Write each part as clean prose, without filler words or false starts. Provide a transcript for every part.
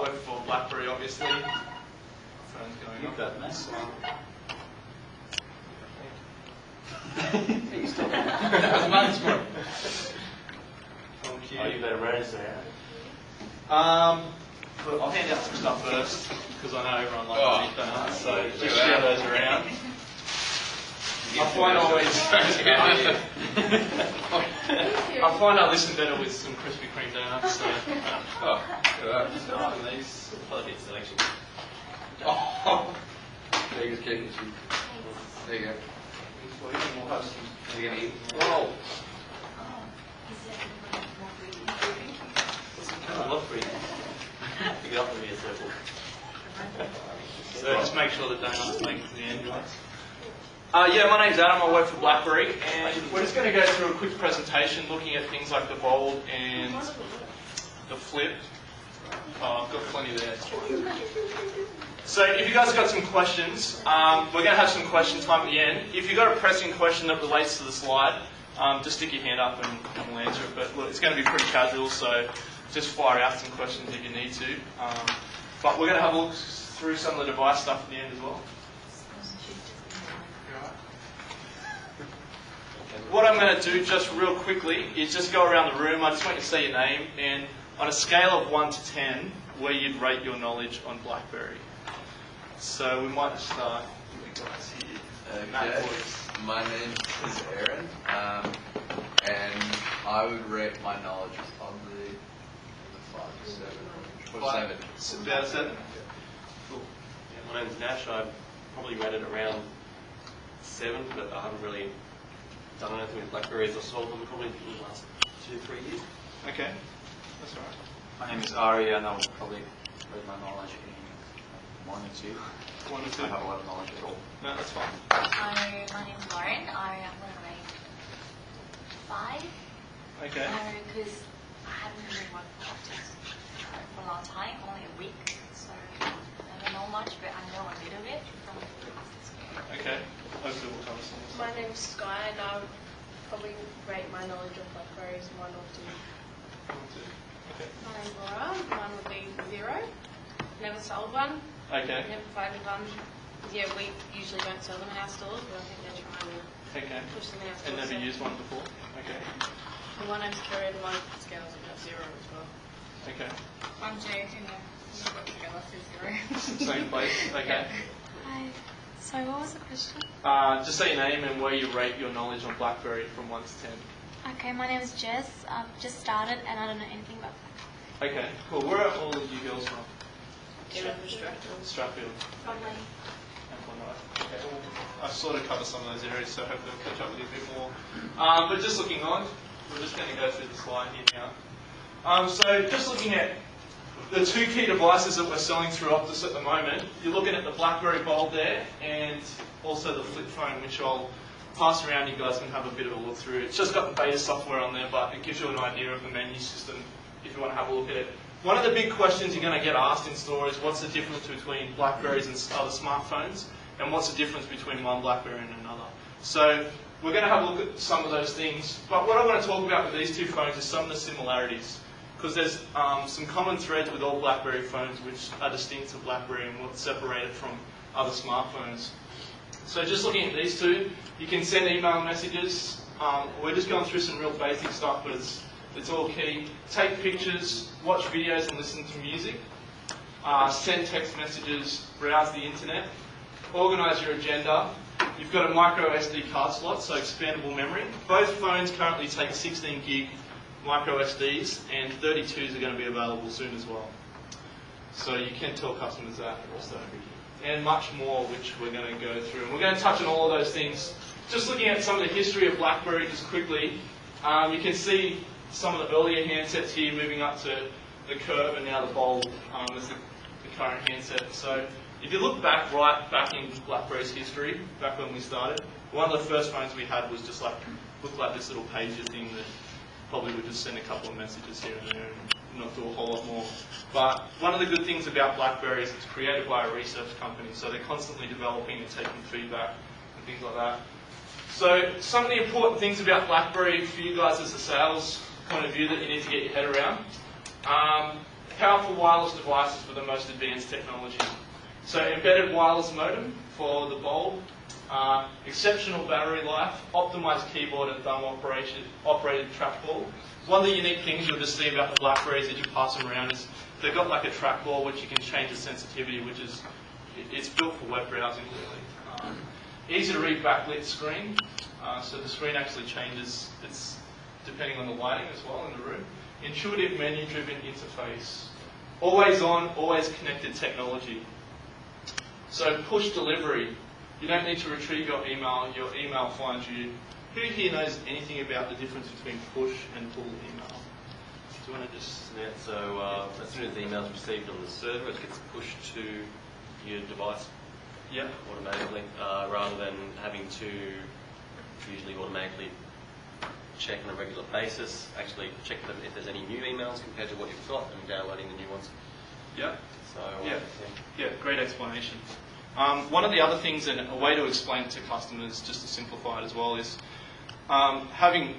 Work for BlackBerry, obviously. Phone's going You've off. got that. So, You still that was months more. Thank you. Oh, you better register, But I'll hand out some stuff first because I know everyone likes to eat donuts, so just share those around. I find I listen better with some Krispy Kreme donuts. So. These hit selection. Oh, biggest cake is you. There you go. We'll have some. Are you gonna eat? Whoa. I love free. Pick it up and be a circle. So just make sure the donuts make it to the end, guys. Yeah, my name's Adam, I work for BlackBerry, and we're just going to go through a quick presentation looking at things like the bold and the flip. I've got plenty there. So if you guys have got some questions, we're going to have some question time at the end. If you've got a pressing question that relates to the slide, just stick your hand up and we'll answer it. But look, it's going to be pretty casual, so just fire out some questions if you need to. But we're going to have a look through some of the device stuff at the end as well. What I'm going to do just real quickly is just go around the room. I just want you to say your name and on a scale of 1 to 10, where you'd rate your knowledge on BlackBerry. So we might start with the guys here. Okay. My name is Aaron, and I would rate my knowledge probably the 5 to 7. Or 7. About a 7? Cool. Yeah, my name's Nash. I've probably rated around 7, but I haven't really done anything with BlackBerries or sold them probably in the last 2-3 years. Okay, that's all right. My name is Ari, and I would probably rate my knowledge in 1 or 2. 1 or 2? I don't have a lot of knowledge at all. No, that's fine. Hi, my name's Lauren. I am going to rate 5. Okay. Because I haven't really worked for optics for a long time, only a week. So I don't know much, but I know a little bit from the past experience. Okay. Hopefully we'll cover some of My name's Sky, and I would probably rate my knowledge of BlackBerries 1 or 2. 1 or 2. Okay. My name's Laura. Mine would be 0. Never sold one. Okay. Never provided one. Yeah, we usually don't sell them in our stores, but I think they're trying to Okay. push them in our And stores. never used one before? Okay. And my name's Kerry, and my scale's about 0 as well. Okay. I'm Jay, and we work together, so 0. Same place? Okay. Hi. So what was the question? Just say your name and where you rate your knowledge on BlackBerry from 1 to 10. Okay, my name is Jess. I've just started and I don't know anything about Okay, cool. Where are all of you girls from? Stratfield. Probably. Okay. I've sort of covered some of those areas, so hopefully I'll catch up with you a bit more. But just looking on, we're just going to go through the slide here now. So just looking at the 2 key devices that we're selling through Optus at the moment, you're looking at the BlackBerry Bold there and also the flip phone, which I'll pass around. You guys can have a bit of a look through. It's just got the beta software on there, but it gives you an idea of the menu system if you want to have a look at it. One of the big questions you're going to get asked in store is what's the difference between BlackBerries and other smartphones, and what's the difference between one BlackBerry and another. So we're going to have a look at some of those things, but what I want to talk about with these 2 phones is some of the similarities, because there's some common threads with all BlackBerry phones which are distinct to BlackBerry and what's separated from other smartphones. So just looking at these 2, you can send email messages. We're just going through some real basic stuff, but it's all key. Take pictures, watch videos and listen to music. Send text messages, browse the internet, organise your agenda. You've got a micro SD card slot, so expandable memory. Both phones currently take 16 gig micro SDs, and 32s are going to be available soon as well. So you can tell customers that also. And much more, which we're going to go through. And we're going to touch on all of those things. Just looking at some of the history of BlackBerry just quickly, you can see some of the earlier handsets here moving up to the Curve and now the Bold as the current handset. So if you look back back in BlackBerry's history, back when we started, one of the first phones we had was just looked like this little pager thing that probably would just send a couple of messages here and there and not do a whole lot more. But one of the good things about BlackBerry is it's created by a research company, so they're constantly developing and taking feedback and things like that. So some of the important things about BlackBerry for you guys as a sales point of view that you need to get your head around. powerful wireless devices with the most advanced technology. So embedded wireless modem for the bulb, exceptional battery life, optimized keyboard and thumb operated trackball. One of the unique things you'll just see about the BlackBerries as you pass them around is they've got like a trackball which you can change the sensitivity, which is, it's built for web browsing really. Easy to read backlit screen, so the screen actually changes, it's depending on the lighting as well in the room. Intuitive menu-driven interface. Always on, always connected technology. So push delivery. You don't need to retrieve your email finds you. Who here knows anything about the difference between push and pull email? Do you want to just, yeah, so as soon as the email is received on the server, it gets pushed to your device automatically, rather than having to usually automatically check on a regular basis, actually check them if there's any new emails compared to what you've got and downloading the new ones. Yeah. So, yeah, great explanation. One of the other things, and a way to explain it to customers, just to simplify it as well, is having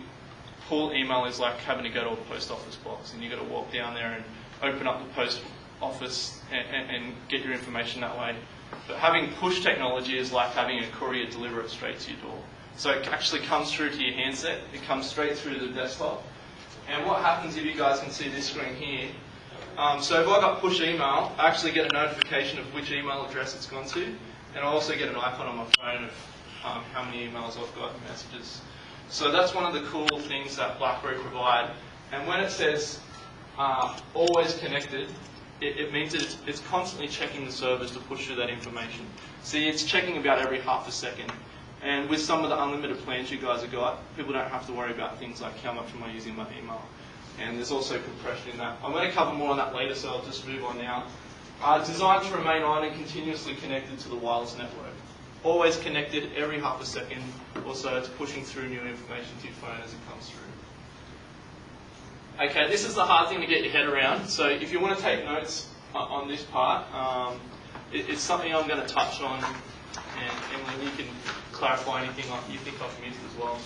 pull email is like having to go to a post office box, and you've got to walk down there and open up the post office and get your information that way. But having push technology is like having a courier deliver it straight to your door. So it actually comes through to your handset, it comes straight through to the desktop. And what happens, if you guys can see this screen here, so if I got push email, I actually get a notification of which email address it's gone to, and I also get an icon on my phone of how many emails I've got and messages. So that's one of the cool things that BlackBerry provide. And when it says always connected, it means that it's constantly checking the servers to push through that information. See, it's checking about every half a second. And with some of the unlimited plans you guys have got, people don't have to worry about things like how much am I using my email. And there's also compression in that. I'm going to cover more on that later, so I'll just move on now. Designed to remain on and continuously connected to the wireless network. Always connected every half a second or so. It's pushing through new information to your phone as it comes through. Okay, this is the hard thing to get your head around. So if you want to take notes on this part, it's something I'm going to touch on, and Emily, you can clarify anything you think I've missed as well.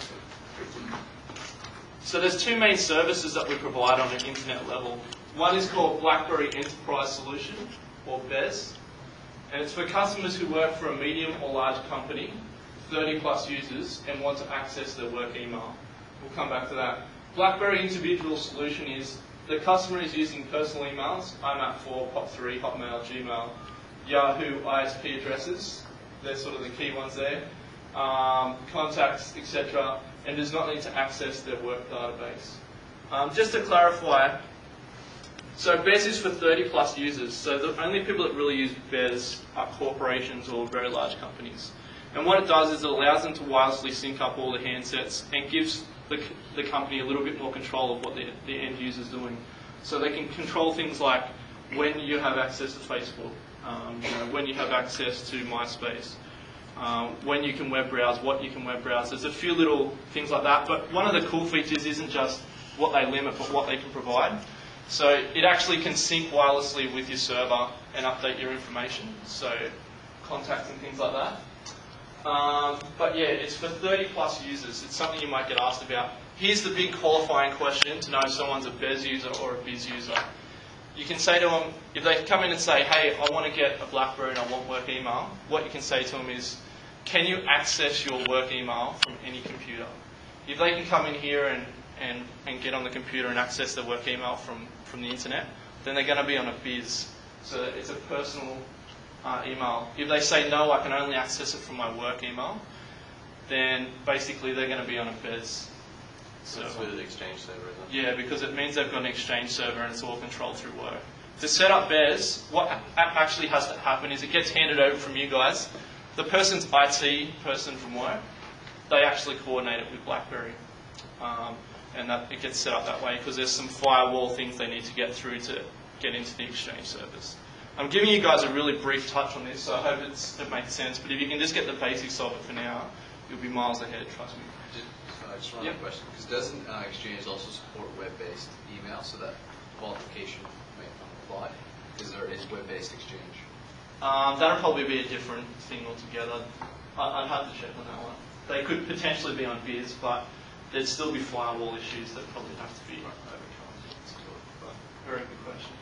So there's two main services that we provide on an internet level. One is called BlackBerry Enterprise Solution, or BES, and it's for customers who work for a medium or large company, 30 plus users, and want to access their work email. We'll come back to that. BlackBerry Individual Solution is the customer is using personal emails, IMAP4, POP3, Hotmail, Gmail, Yahoo, ISP addresses. They're sort of the key ones there. Contacts, etc., and does not need to access their work database. Just to clarify, so BES is for 30 plus users, so the only people that really use BES are corporations or very large companies. And what it does is it allows them to wirelessly sync up all the handsets and gives the company a little bit more control of what the end user is doing. So they can control things like when you have access to Facebook, when you have access to MySpace, when you can web browse, what you can web browse. There's a few little things like that, but one of the cool features isn't just what they limit, but what they can provide. So it actually can sync wirelessly with your server and update your information, so contacts and things like that. But yeah, it's for 30 plus users. It's something you might get asked about. Here's the big qualifying question to know if someone's a BES user or a BIS user. You can say to them, if they come in and say, hey, I want to get a BlackBerry and I want work email, what you can say to them is, can you access your work email from any computer? If they can come in here and get on the computer and access their work email from the internet, then they're going to be on a BIS. So it's a personal email. If they say, no, I can only access it from my work email, then basically they're going to be on a BES. So it's with an Exchange server, isn't it? Yeah, because it means they've got an Exchange server and it's all controlled through work. To set up BES, what actually has to happen is it gets handed over from you guys. The person's IT person from work, they actually coordinate it with BlackBerry. And that it gets set up that way because there's some firewall things they need to get through to get into the Exchange servers. I'm giving you guys a really brief touch on this, so I hope it makes sense. But if you can just get the basics of it for now, you'll be miles ahead, trust me. I just want a question, because doesn't Exchange also support web-based email, so that qualification might not apply, because there is web-based Exchange? That'll probably be a different thing altogether. I'd have to check on that one. They could potentially be on BIS, but there'd still be firewall issues that probably have to be overcome. Very good question.